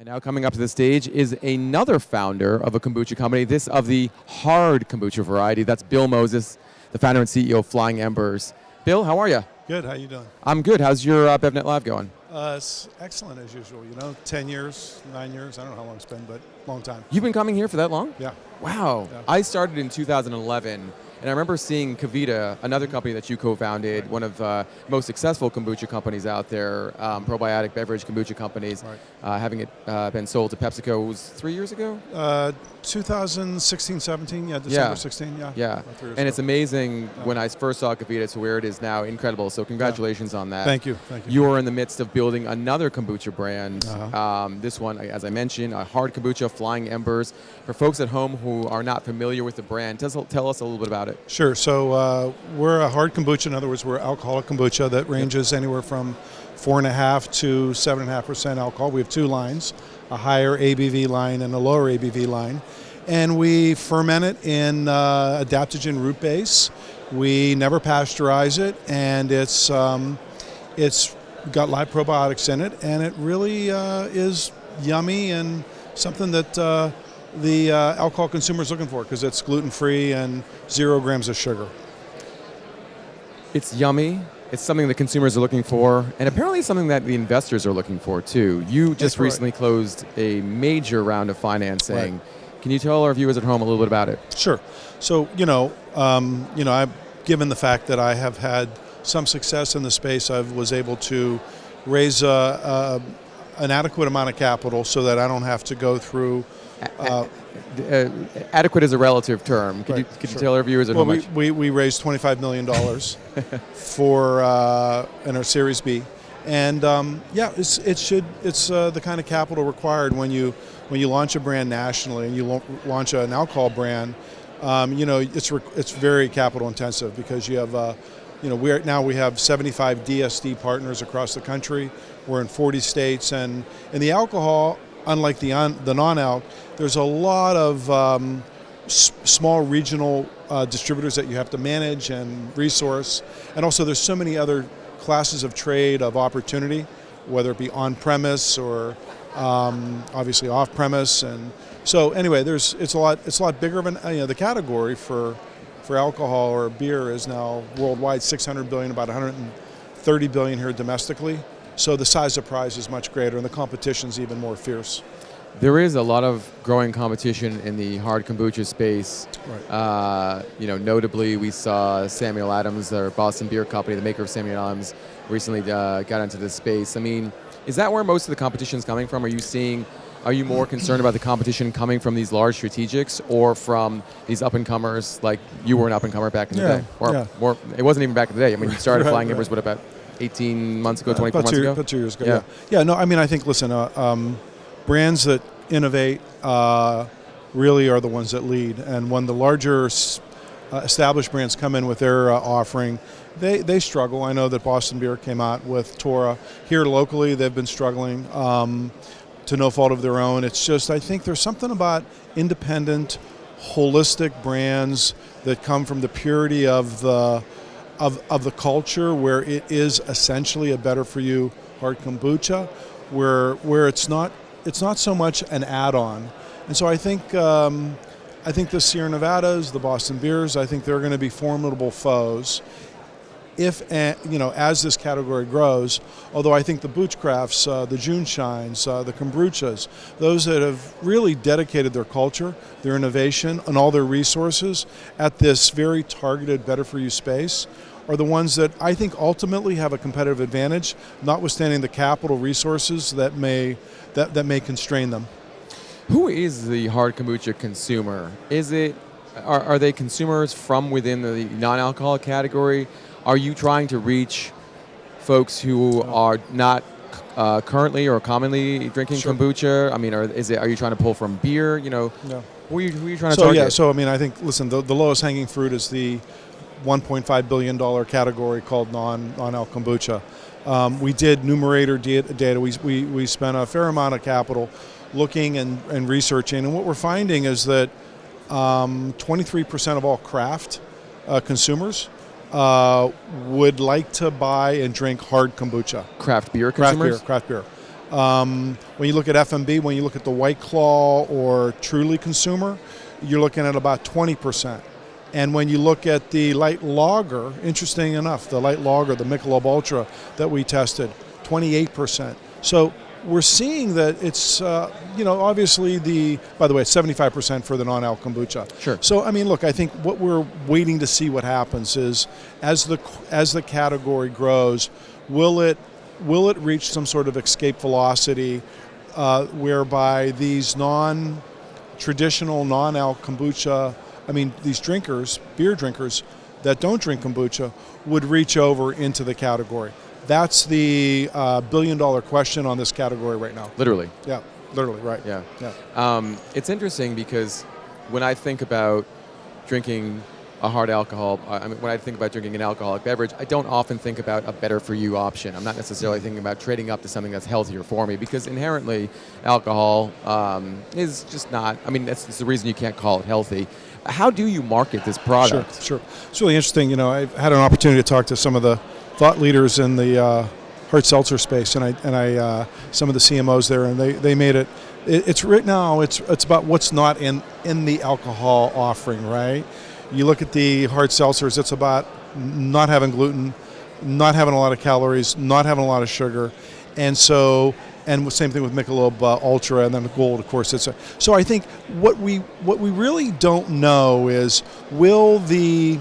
And now coming up to the stage is another founder of a kombucha company, this of the hard kombucha variety. That's Bill Moses, the founder and CEO of Flying Embers. Bill, how are you? Good, how you doing? I'm good. How's your BevNet Live going? It's excellent as usual, 10 years, 9 years, I don't know how long it's been, but long time. You've been coming here for that long? Yeah. Wow. Yeah. I started in 2011. And I remember seeing Kavita, another company that you co-founded, one of the most successful kombucha companies out there, probiotic beverage kombucha companies, having it been sold to PepsiCo, was 3 years ago? 2016, 17, December 16, Yeah, and it's amazing when I first saw Kavita to where it is now. Incredible, so congratulations on that. Thank you. You are in the midst of building another kombucha brand. This one, as I mentioned, a hard kombucha, Flying Embers. For folks at home who are not familiar with the brand, tell us a little bit about it. Sure, so we're a hard kombucha. In other words, we're alcoholic kombucha that ranges anywhere from 4.5 to 7.5% alcohol. We have two lines, a higher ABV line and a lower ABV line. And we ferment it in adaptogen root base. We never pasteurize it, and it's got live probiotics in it, and it really is yummy and something that the alcohol consumer is looking for because it's gluten-free and 0 grams of sugar. It's yummy. It's something that consumers are looking for, and apparently something that the investors are looking for too. You just recently closed a major round of financing. Right. Can you tell our viewers at home a little bit about it? Sure. So I've given the fact that I have had some success in the space, I was able to raise an adequate amount of capital so that I don't have to go through. Adequate is a relative term. Could you tell our viewers at home? We raised $25 million for in our Series B, and it's the kind of capital required when you launch a brand nationally and you launch an alcohol brand. It's very capital intensive because you have we have 75 DSD partners across the country. We're in 40 states, and in the alcohol, unlike the non-alc, there's a lot of small regional distributors that you have to manage and resource. And also there's so many other classes of trade of opportunity, whether it be on-premise or obviously off-premise. And so anyway, it's a lot bigger of the category for alcohol or beer is now worldwide $600 billion, about $130 billion here domestically. So the size of prize is much greater, and the competition's even more fierce. There is a lot of growing competition in the hard kombucha space. Right. Notably, we saw Samuel Adams, our Boston Beer Company, the maker of Samuel Adams, recently got into this space. I mean, is that where most of the competition is coming from? Are you more concerned about the competition coming from these large strategics or from these up-and-comers, like you were an up-and-comer back in the day? Or it wasn't even back in the day. I mean, you started Flying Embers, what, about 18 months ago, 24 months ago? About 2 years ago, yeah. No, I mean, I think, listen, brands that innovate really are the ones that lead. And when the larger established brands come in with their offering, they struggle. I know that Boston Beer came out with Tora. Here locally, they've been struggling to no fault of their own. It's just, I think there's something about independent, holistic brands that come from the purity of the culture, where it is essentially a better for you hard kombucha, where it's not so much an add-on. And so I think the Sierra Nevadas, the Boston Beers, I think they're going to be formidable foes as this category grows. Although I think the Boochcrafts, the June Shines, the Kombuchas, those that have really dedicated their culture, their innovation, and all their resources at this very targeted better for you space are the ones that I think ultimately have a competitive advantage, notwithstanding the capital resources that may constrain them. Who is the hard kombucha consumer? Are they consumers from within the non-alcoholic category? Are you trying to reach folks who are not currently or commonly drinking kombucha? I mean, are you trying to pull from beer? No. Who are you trying to target? Yeah, so I mean, I think, listen, the lowest hanging fruit is the $1.5 billion category called non-alc kombucha. We did numerator data. We spent a fair amount of capital looking and researching, and what we're finding is that 23% of all craft consumers would like to buy and drink hard kombucha. Craft beer consumers? Craft beer. When you look at FMB, when you look at the White Claw or Truly consumer, you're looking at about 20%. And when you look at the light lager, interesting enough, the light lager, the Michelob Ultra that we tested, 28%. So we're seeing that it's, obviously by the way, it's 75% for the non-alc kombucha. Sure. So, I mean, look, I think what we're waiting to see what happens is as the category grows, will it reach some sort of escape velocity whereby these non-traditional non-alc kombucha, these drinkers, beer drinkers that don't drink kombucha would reach over into the category? That's the billion-dollar question on this category right now. Literally. Yeah, literally, right. Yeah. It's interesting because when I think about drinking a hard alcohol, when I think about drinking an alcoholic beverage, I don't often think about a better-for-you option. I'm not necessarily thinking about trading up to something that's healthier for me, because inherently alcohol is just not, that's the reason you can't call it healthy. How do you market this product? Sure. It's really interesting. I've had an opportunity to talk to some of the thought leaders in the hard seltzer space, and I some of the CMOs there, and they made it. It's right now. It's about what's not in the alcohol offering, right? You look at the hard seltzers. It's about not having gluten, not having a lot of calories, not having a lot of sugar, and the same thing with Michelob Ultra, and then the Gold, of course. So I think what we really don't know is will the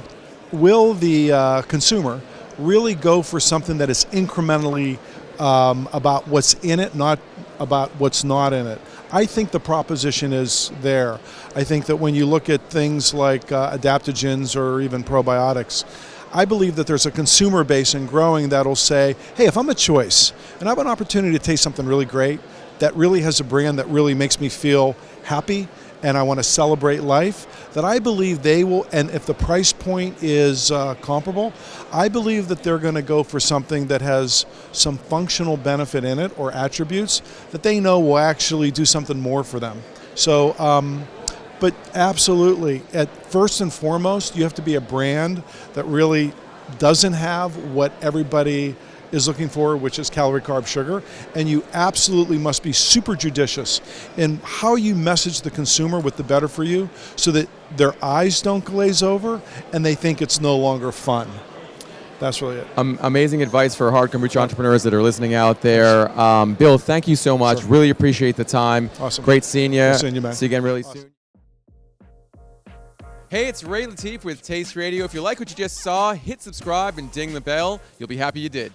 consumer really go for something that is incrementally about what's in it, not about what's not in it. I think the proposition is there. I think that when you look at things like adaptogens or even probiotics, I believe that there's a consumer base and growing that'll say, hey, if I'm a choice and I have an opportunity to taste something really great that really has a brand that really makes me feel happy and I want to celebrate life, that I believe they will, and if the price point is comparable, I believe that they're going to go for something that has some functional benefit in it or attributes that they know will actually do something more for them. So, but absolutely, at first and foremost, you have to be a brand that really doesn't have what everybody is looking for, which is calorie, carb, sugar, and you absolutely must be super judicious in how you message the consumer with the better for you so that their eyes don't glaze over and they think it's no longer fun. That's really it. Amazing advice for hard kombucha entrepreneurs that are listening out there. Bill, thank you so much. Sure. Really appreciate the time. Awesome. Great seeing you. Good seeing you, man. See you again really Awesome. soon. Hey, it's Ray Latif with Taste Radio. If you like what you just saw, hit subscribe and ding the bell. You'll be happy you did.